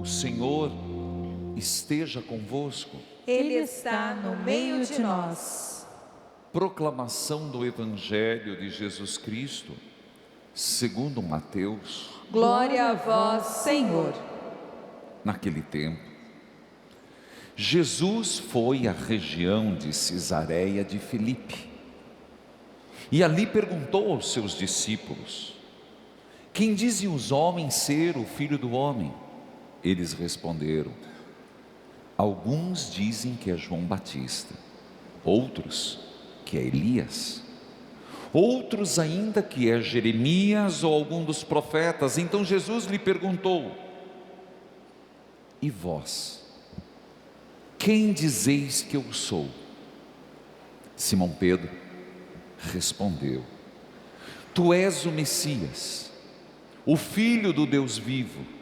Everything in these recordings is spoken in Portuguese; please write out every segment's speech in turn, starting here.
Senhor esteja convosco. Ele está no meio de nós. Proclamação do Evangelho de Jesus Cristo, segundo Mateus. Glória a vós, Senhor. Naquele tempo, Jesus foi à região de Cesareia de Filipe e ali perguntou aos seus discípulos: quem dizem os homens ser o Filho do Homem? Eles responderam: alguns dizem que é João Batista, outros que é Elias, outros ainda que é Jeremias ou algum dos profetas. Então Jesus lhe perguntou: e vós, quem dizeis que eu sou? Simão Pedro respondeu: tu és o Messias, o Filho do Deus vivo.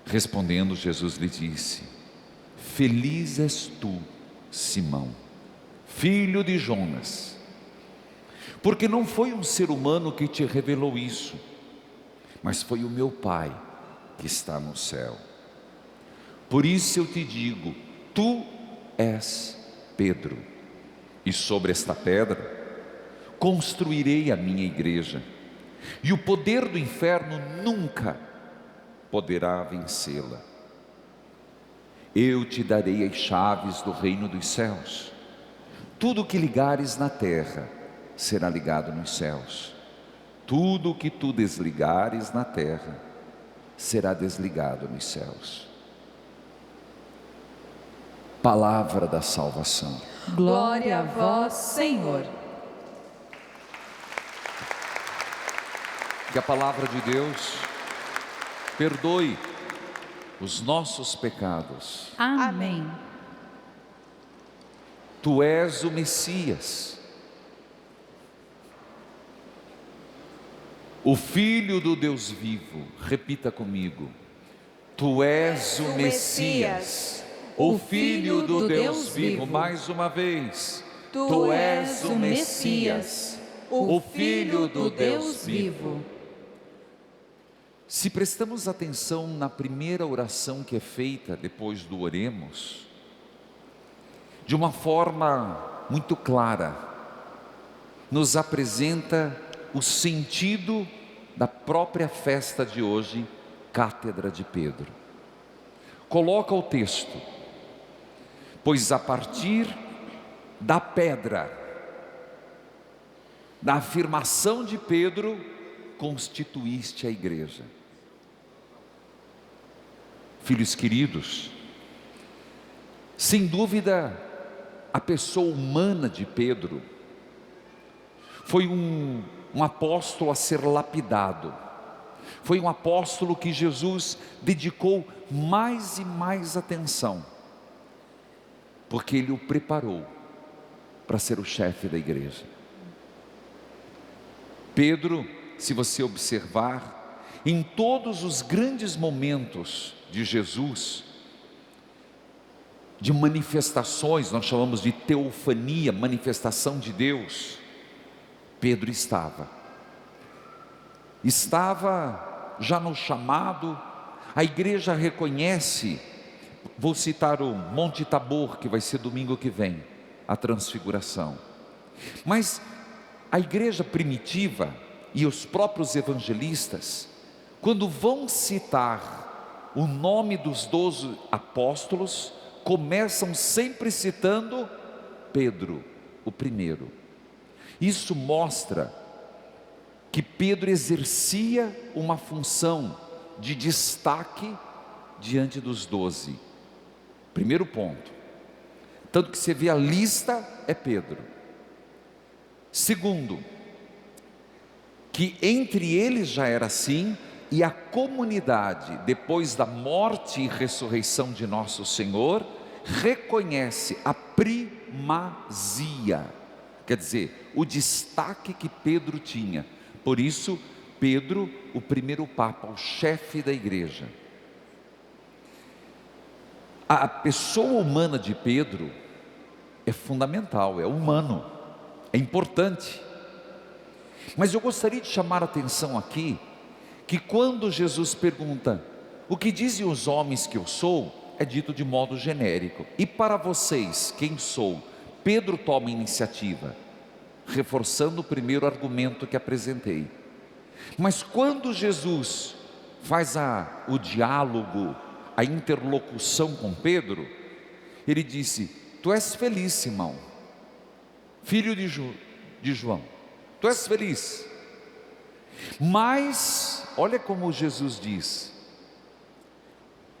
Respondendo, Jesus lhe disse: feliz és tu, Simão, filho de Jonas, porque não foi um ser humano que te revelou isso, mas foi o meu Pai que está no céu. Por isso eu te digo, tu és Pedro, e sobre esta pedra construirei a minha igreja, e o poder do inferno nunca poderá vencê-la. Eu te darei as chaves do reino dos céus. Tudo o que ligares na terra será ligado nos céus. Tudo o que tu desligares na terra será desligado nos céus. Palavra da salvação. Glória a vós, Senhor. Que a palavra de Deus perdoe os nossos pecados. Amém. Tu és o Messias, o Filho do Deus vivo. Repita comigo: tu és o Messias, o Filho do Deus vivo. Mais uma vez: tu és o Messias, o Filho do Deus vivo. Se prestamos atenção na primeira oração que é feita depois do oremos, de uma forma muito clara, nos apresenta o sentido da própria festa de hoje, Cátedra de Pedro. Coloca o texto: pois a partir da pedra, da afirmação de Pedro, constituíste a igreja. Filhos queridos, sem dúvida, a pessoa humana de Pedro foi um apóstolo a ser lapidado, foi um apóstolo que Jesus dedicou mais e mais atenção, porque ele o preparou para ser o chefe da igreja. Pedro, se você observar, em todos os grandes momentos de Jesus, de manifestações, nós chamamos de teofania, manifestação de Deus, Pedro estava já no chamado. A igreja reconhece, vou citar o Monte Tabor, que vai ser domingo que vem, a transfiguração. Mas a igreja primitiva e os próprios evangelistas, quando vão citar o nome dos 12 apóstolos, começam sempre citando Pedro, o primeiro. Isso mostra que Pedro exercia uma função de destaque diante dos 12. Primeiro ponto. Tanto que você vê a lista, é Pedro. Segundo, que entre eles já era assim, e a comunidade, depois da morte e ressurreição de nosso Senhor, reconhece a primazia, quer dizer, o destaque que Pedro tinha. Por isso, Pedro, o primeiro papa, o chefe da igreja. A pessoa humana de Pedro é fundamental, é humano, é importante. Mas eu gostaria de chamar a atenção aqui, que quando Jesus pergunta: O que dizem os homens que eu sou é dito de modo genérico. E para vocês, quem sou? Pedro toma iniciativa, reforçando o primeiro argumento que apresentei. Mas quando Jesus faz o diálogo, a interlocução com Pedro, ele disse: tu és feliz, Simão, filho de João, tu és feliz. Mas, olha como Jesus diz: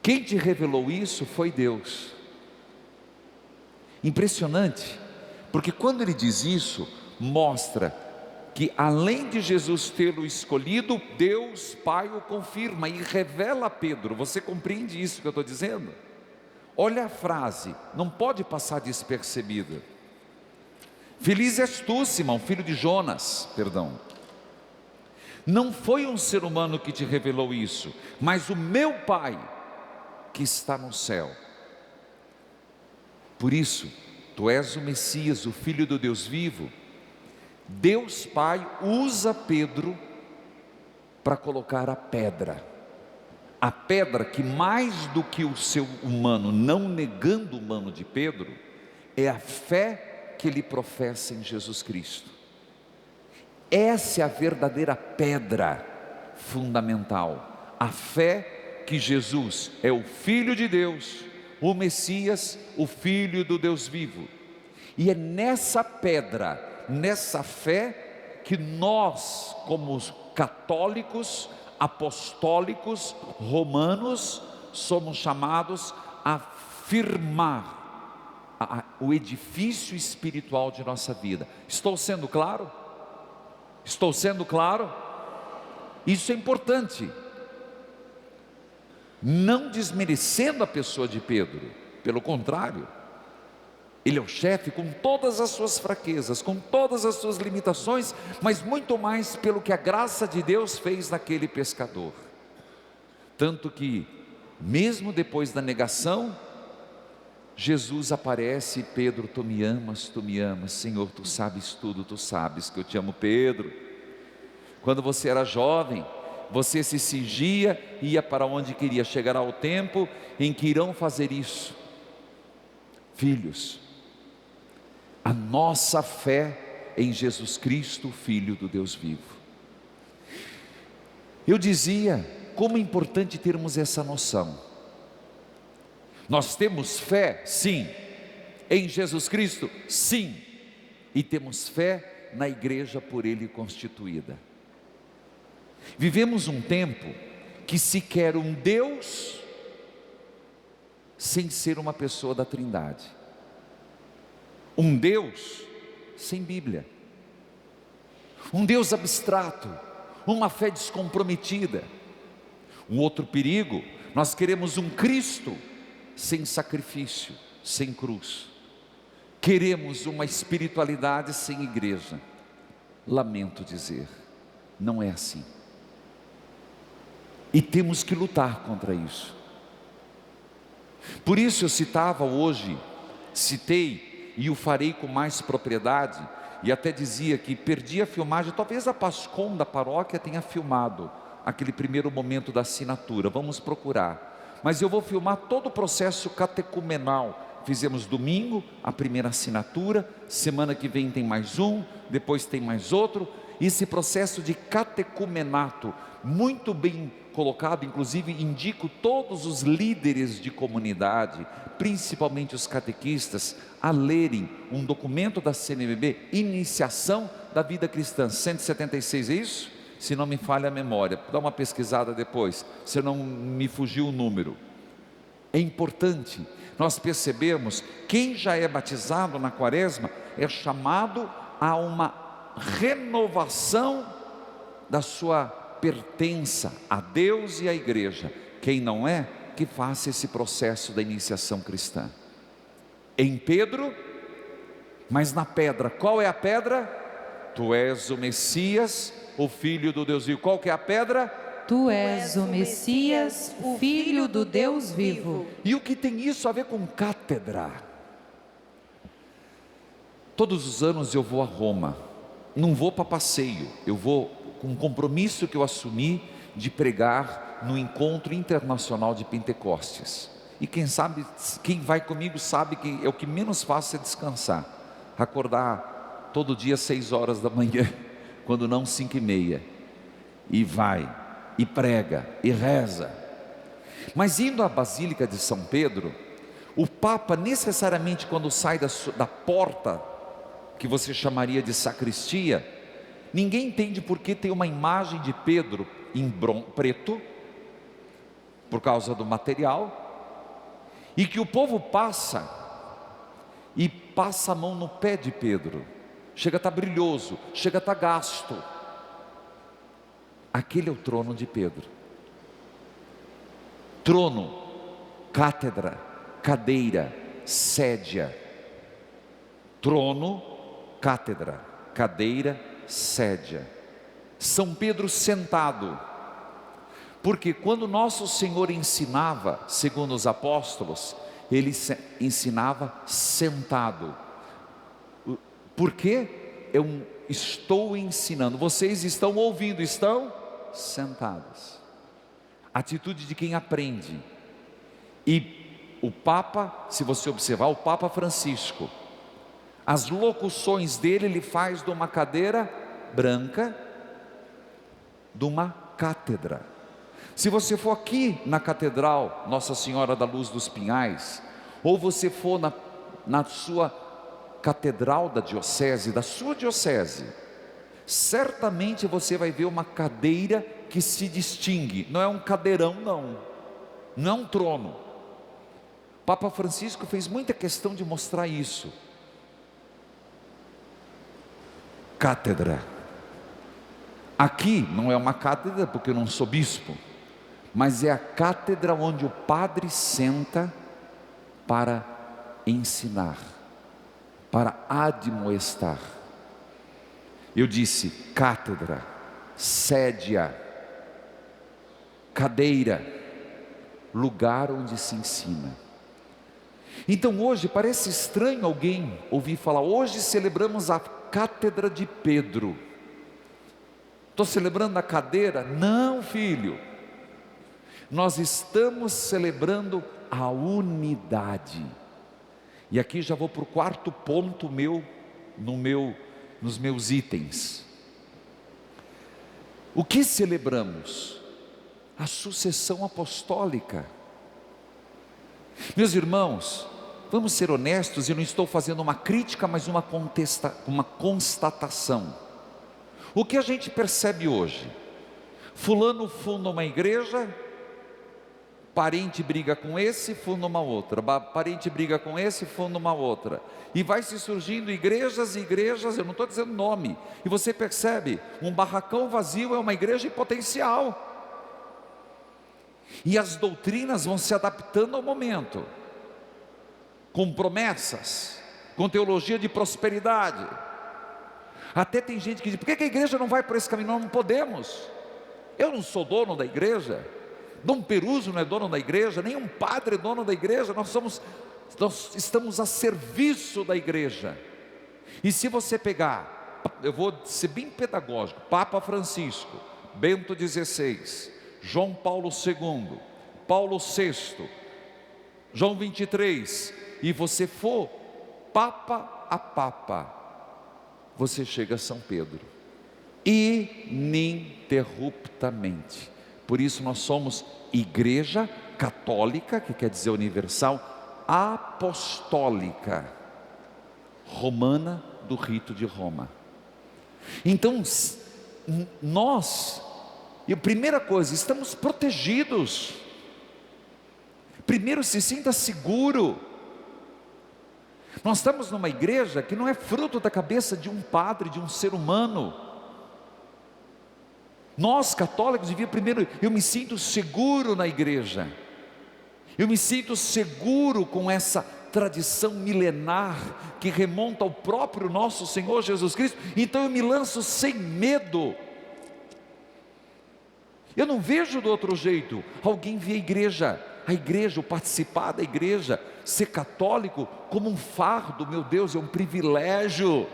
quem te revelou isso foi Deus. Impressionante, porque quando ele diz isso, mostra que além de Jesus tê-lo escolhido, Deus Pai o confirma e revela a Pedro. Você compreende isso que eu estou dizendo? Olha a frase, não pode passar despercebida. Feliz és tu, Simão, filho de Jonas, perdão. Não foi um ser humano que te revelou isso, mas o meu Pai que está no céu. Por isso, tu és o Messias, o Filho do Deus vivo. Deus Pai usa Pedro para colocar a pedra que mais do que o seu humano, não negando o humano de Pedro, é a fé que ele professa em Jesus Cristo. Essa é a verdadeira pedra fundamental, a fé que Jesus é o Filho de Deus, o Messias, o Filho do Deus vivo. E é nessa pedra, nessa fé, que nós, como católicos, apostólicos, romanos, somos chamados a firmar o edifício espiritual de nossa vida. Estou sendo claro? Estou sendo claro? Isso é importante. Não desmerecendo a pessoa de Pedro, pelo contrário, ele é o chefe com todas as suas fraquezas, com todas as suas limitações, mas muito mais pelo que a graça de Deus fez naquele pescador. Tanto que, mesmo depois da negação, Jesus aparece e Pedro: tu me amas, Senhor, tu sabes tudo, tu sabes que eu te amo. Pedro, quando você era jovem, você se cingia e ia para onde queria. Chegará o tempo em que irão fazer isso. Filhos, a nossa fé em Jesus Cristo, Filho do Deus vivo. Eu dizia como é importante termos essa noção. Nós temos fé, sim, em Jesus Cristo, sim, e temos fé na igreja por Ele constituída. Vivemos um tempo que se quer um Deus sem ser uma pessoa da Trindade, um Deus sem Bíblia, um Deus abstrato, uma fé descomprometida. Um outro perigo, nós queremos um Cristo sem sacrifício, sem cruz. Queremos uma espiritualidade sem igreja. Lamento dizer, não é assim. E temos que lutar contra isso. Por isso eu citei e o farei com mais propriedade, e até dizia que perdi a filmagem. Talvez a Pascom da paróquia tenha filmado aquele primeiro momento da assinatura, vamos procurar. Mas eu vou filmar todo o processo catecumenal. Fizemos domingo a primeira assinatura, semana que vem tem mais um, depois tem mais outro. Esse processo de catecumenato, muito bem colocado, inclusive indico todos os líderes de comunidade, principalmente os catequistas, a lerem um documento da CNBB, Iniciação da Vida Cristã, 176, é isso? Se não me falha a memória, dá uma pesquisada depois, se não me fugiu o número. É importante nós percebermos, quem já é batizado na quaresma, é chamado a uma renovação da sua pertença a Deus e à igreja. Quem não é, que faça esse processo da iniciação cristã. Em Pedro, mas na pedra, qual é a pedra? Tu és o Messias, o Filho do Deus vivo. Qual que é a pedra? Tu és o Messias, o Filho do Deus vivo. E o que tem isso a ver com cátedra? Todos os anos eu vou a Roma, não vou para passeio, eu vou com um compromisso que eu assumi de pregar no Encontro Internacional de Pentecostes. E quem sabe, quem vai comigo sabe que é o que menos faço é descansar. Acordar todo dia 6 horas da manhã, quando não 5:30. E vai, e prega, e reza. Mas indo à Basílica de São Pedro, o Papa necessariamente, quando sai da porta, que você chamaria de sacristia, ninguém entende por que tem uma imagem de Pedro em preto, por causa do material, e que o povo passa a mão no pé de Pedro. Chega a estar brilhoso, chega a estar gasto. Aquele é o trono de Pedro. Trono, cátedra, cadeira, sédia. Trono, cátedra, cadeira, sédia. São Pedro sentado. Porque quando nosso Senhor ensinava, segundo os apóstolos, ele ensinava sentado. Por quê? Eu estou ensinando, vocês estão ouvindo, estão sentados. Atitude de quem aprende. E o Papa, se você observar, o Papa Francisco, as locuções dele, ele faz de uma cadeira branca, de uma cátedra. Se você for aqui na Catedral Nossa Senhora da Luz dos Pinhais, ou você for na sua catedral da diocese, da sua diocese, certamente você vai ver uma cadeira que se distingue. Não é um cadeirão, não é um trono. Papa Francisco fez muita questão de mostrar isso. Cátedra. Aqui não é uma cátedra, porque eu não sou bispo, mas é a cátedra onde o padre senta para ensinar, para admoestar. Eu disse cátedra, sédia, cadeira, lugar onde se ensina. Então hoje parece estranho alguém ouvir falar, hoje celebramos a cátedra de Pedro. Estou celebrando a cadeira? Não, filho. Nós estamos celebrando a unidade. E aqui já vou para o quarto ponto nos meus itens. O que celebramos? A sucessão apostólica. Meus irmãos, vamos ser honestos, eu não estou fazendo uma crítica, mas uma constatação. O que a gente percebe hoje? Fulano funda uma igreja, parente briga com esse, funda uma outra, parente briga com esse, funda uma outra, e vai se surgindo igrejas e igrejas, eu não estou dizendo nome, e você percebe, um barracão vazio é uma igreja em potencial, e as doutrinas vão se adaptando ao momento, com promessas, com teologia de prosperidade. Até tem gente que diz, por que a igreja não vai por esse caminho? Nós não podemos. Eu não sou dono da igreja, Dom Peruso não é dono da igreja, nenhum padre é dono da igreja, nós estamos a serviço da igreja. E se você pegar, eu vou ser bem pedagógico, Papa Francisco, Bento XVI, João Paulo II, Paulo VI, João 23, e você for Papa a Papa, você chega a São Pedro, ininterruptamente. Por isso nós somos Igreja Católica, que quer dizer universal, apostólica, romana, do rito de Roma. Então, e a primeira coisa, estamos protegidos. Primeiro, se sinta seguro. Nós estamos numa igreja que não é fruto da cabeça de um padre, de um ser humano. Nós católicos primeiro, eu me sinto seguro na igreja. Eu me sinto seguro com essa tradição milenar que remonta ao próprio nosso Senhor Jesus Cristo. Então eu me lanço sem medo. Eu não vejo do outro jeito. Alguém vê a igreja, o participar da igreja, ser católico como um fardo. Meu Deus, é um privilégio.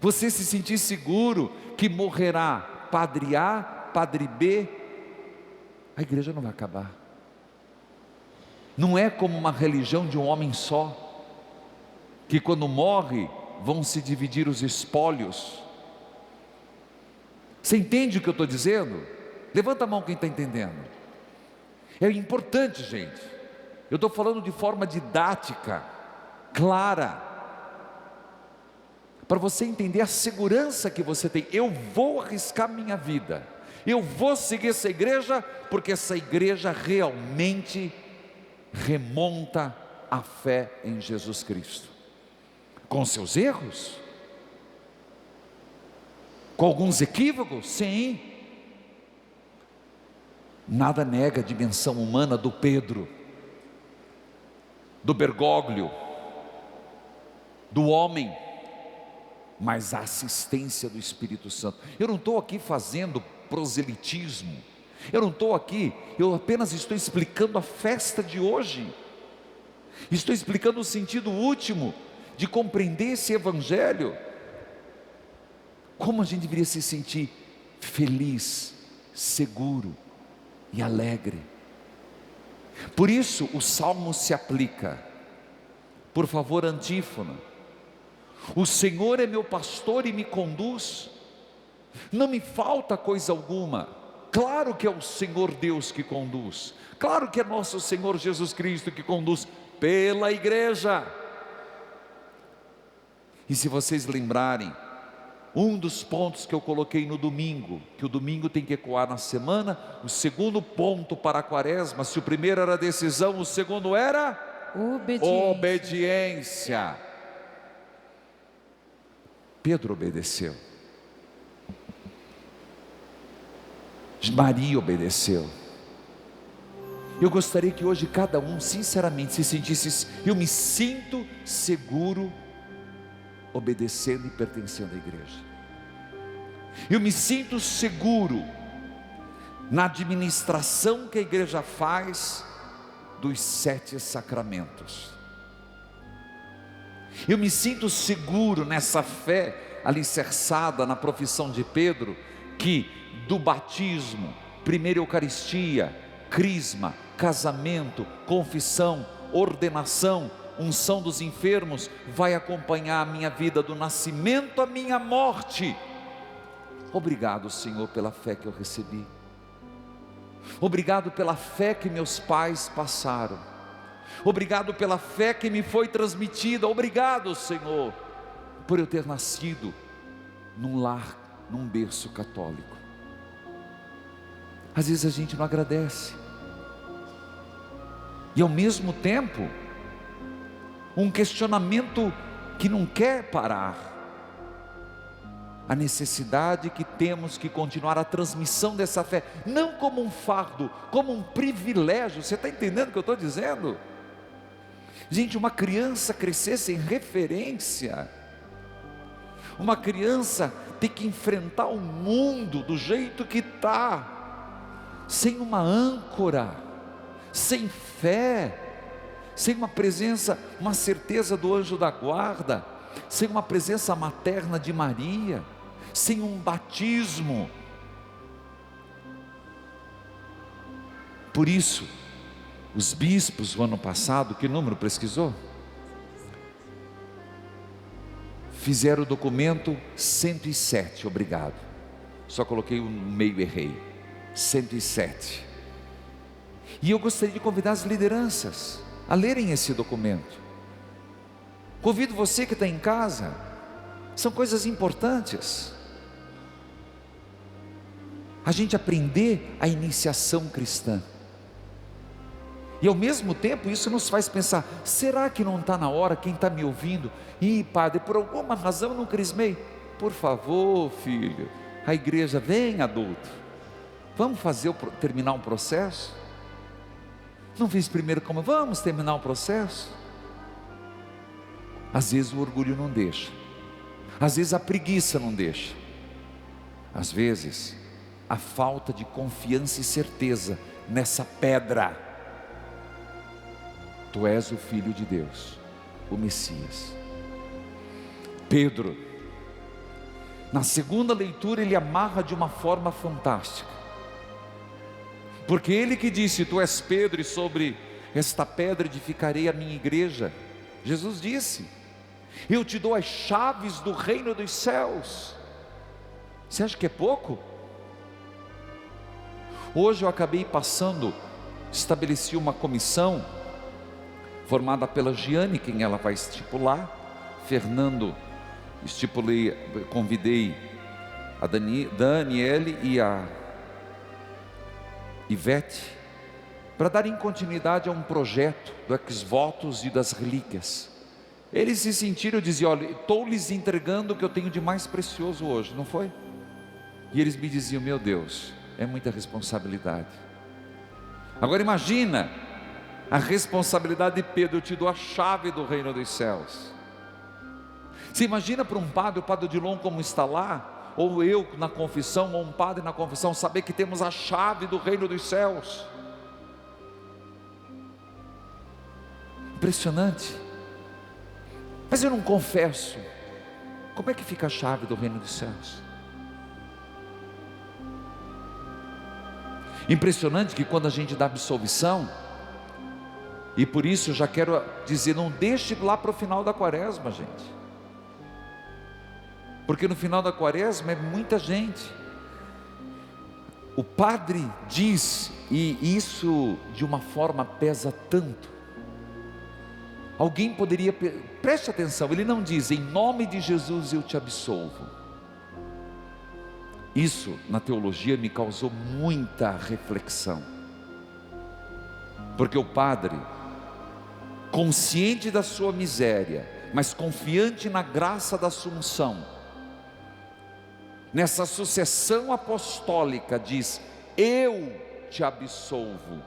Você se sentir seguro que morrerá Padre A, Padre B, a igreja não vai acabar. Não é como uma religião de um homem só, que quando morre vão se dividir os espólios. Você entende o que eu estou dizendo? Levanta a mão quem está entendendo. É importante, gente. Eu estou falando de forma didática, clara, para você entender a segurança que você tem. Eu vou arriscar minha vida, eu vou seguir essa igreja, porque essa igreja realmente remonta a fé em Jesus Cristo, com seus erros, com alguns equívocos, sim. Nada nega a dimensão humana do Pedro, do Bergoglio, do homem, mas a assistência do Espírito Santo. Eu não estou aqui fazendo proselitismo, eu apenas estou explicando a festa de hoje, estou explicando o sentido último de compreender esse evangelho. Como a gente deveria se sentir feliz, seguro e alegre. Por isso o salmo se aplica. Por favor, antífona: o Senhor é meu pastor e me conduz, não me falta coisa alguma. Claro que é o Senhor Deus que conduz, claro que é nosso Senhor Jesus Cristo que conduz pela igreja. E se vocês lembrarem, um dos pontos que eu coloquei no domingo, que o domingo tem que ecoar na semana, o segundo ponto para a quaresma, se o primeiro era decisão, o segundo era obediência. Pedro obedeceu, Maria obedeceu. Eu gostaria que hoje cada um sinceramente se sentisse: eu me sinto seguro obedecendo e pertencendo à igreja. Eu me sinto seguro na administração que a igreja faz dos 7 sacramentos. Eu me sinto seguro nessa fé alicerçada na profissão de Pedro, que do batismo, primeira Eucaristia, crisma, casamento, confissão, ordenação, unção dos enfermos, vai acompanhar a minha vida do nascimento à minha morte. Obrigado, Senhor, pela fé que eu recebi. Obrigado pela fé que meus pais passaram. Obrigado pela fé que me foi transmitida. Obrigado, Senhor, por eu ter nascido num lar, num berço católico. Às vezes a gente não agradece, e ao mesmo tempo um questionamento que não quer parar, a necessidade que temos que continuar a transmissão dessa fé, não como um fardo, como um privilégio. Você está entendendo o que eu estou dizendo? Gente, uma criança crescer sem referência, uma criança ter que enfrentar o mundo do jeito que está, sem uma âncora, sem fé, sem uma presença, uma certeza do anjo da guarda, sem uma presença materna de Maria, sem um batismo. Por isso, os bispos o ano passado, que número pesquisou? Fizeram o documento 107, obrigado, só coloquei um meio, errei, 107. E eu gostaria de convidar as lideranças a lerem esse documento. Convido você que está em casa, são coisas importantes, a gente aprender a iniciação cristã, e ao mesmo tempo isso nos faz pensar: será que não está na hora, quem está me ouvindo, padre, por alguma razão eu não crismei? Por favor, filho, a igreja, vem adulto, vamos terminar um processo. Não fiz primeiro como, vamos terminar um processo. Às vezes o orgulho não deixa, às vezes a preguiça não deixa, às vezes a falta de confiança e certeza nessa pedra. Tu és o Filho de Deus, o Messias. Pedro, na segunda leitura, ele amarra de uma forma fantástica. Porque Ele que disse: tu és Pedro, e sobre esta pedra edificarei a minha igreja. Jesus disse: eu te dou as chaves do reino dos céus. Você acha que é pouco? Hoje eu acabei passando, estabeleci uma comissão formada pela Giane, quem ela vai estipular. Fernando, convidei a Daniele e a Ivete para darem continuidade a um projeto do ex-votos e das relíquias. Eles se sentiram, eu dizia: olha, estou lhes entregando o que eu tenho de mais precioso hoje, não foi? E eles me diziam: meu Deus, é muita responsabilidade. Agora imagina a responsabilidade de Pedro: eu te dou a chave do reino dos céus. Você imagina para um padre, o padre Odilon como está lá, ou eu na confissão, ou um padre na confissão, saber que temos a chave do reino dos céus. Impressionante. Mas eu não confesso. Como é que fica a chave do reino dos céus? Impressionante que quando a gente dá absolvição, e por isso eu já quero dizer, não deixe lá para o final da quaresma, gente, porque no final da quaresma é muita gente. O padre diz, e isso de uma forma pesa tanto. Alguém poderia, preste atenção, ele não diz: em nome de Jesus eu te absolvo. Isso na teologia me causou muita reflexão, porque o padre, consciente da sua miséria, mas confiante na graça da Assunção, nessa sucessão apostólica diz: eu te absolvo,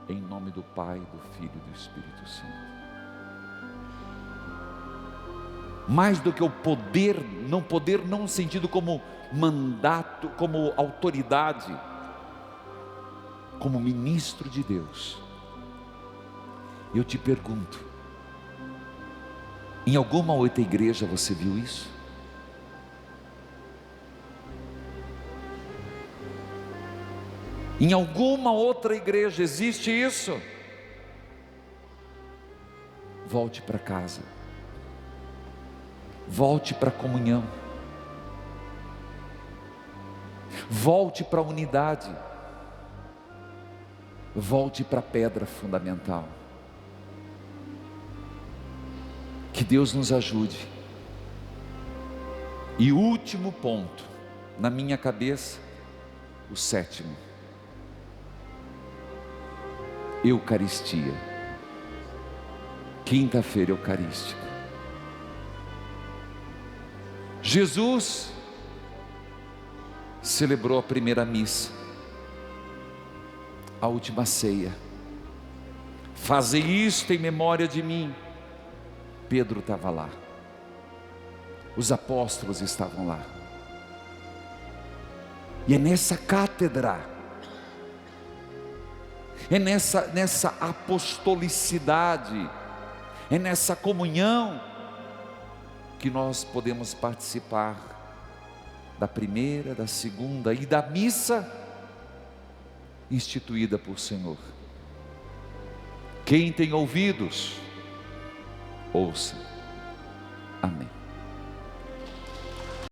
em nome do Pai, do Filho e do Espírito Santo. Mais do que o poder não no sentido como mandato, como autoridade, como ministro de Deus. Eu te pergunto: em alguma outra igreja você viu isso? Em alguma outra igreja existe isso? Volte para casa, volte para a comunhão, volte para a unidade, volte para a pedra fundamental. Que Deus nos ajude. E último ponto, na minha cabeça, o sétimo: Eucaristia. Quinta-feira eucarística. Jesus celebrou a primeira missa, a última ceia. Fazei isto em memória de mim. Pedro estava lá, os apóstolos estavam lá, e é nessa cátedra, é nessa apostolicidade, é nessa comunhão que nós podemos participar da primeira, da segunda e da missa instituída por Senhor. Quem tem ouvidos, ouça.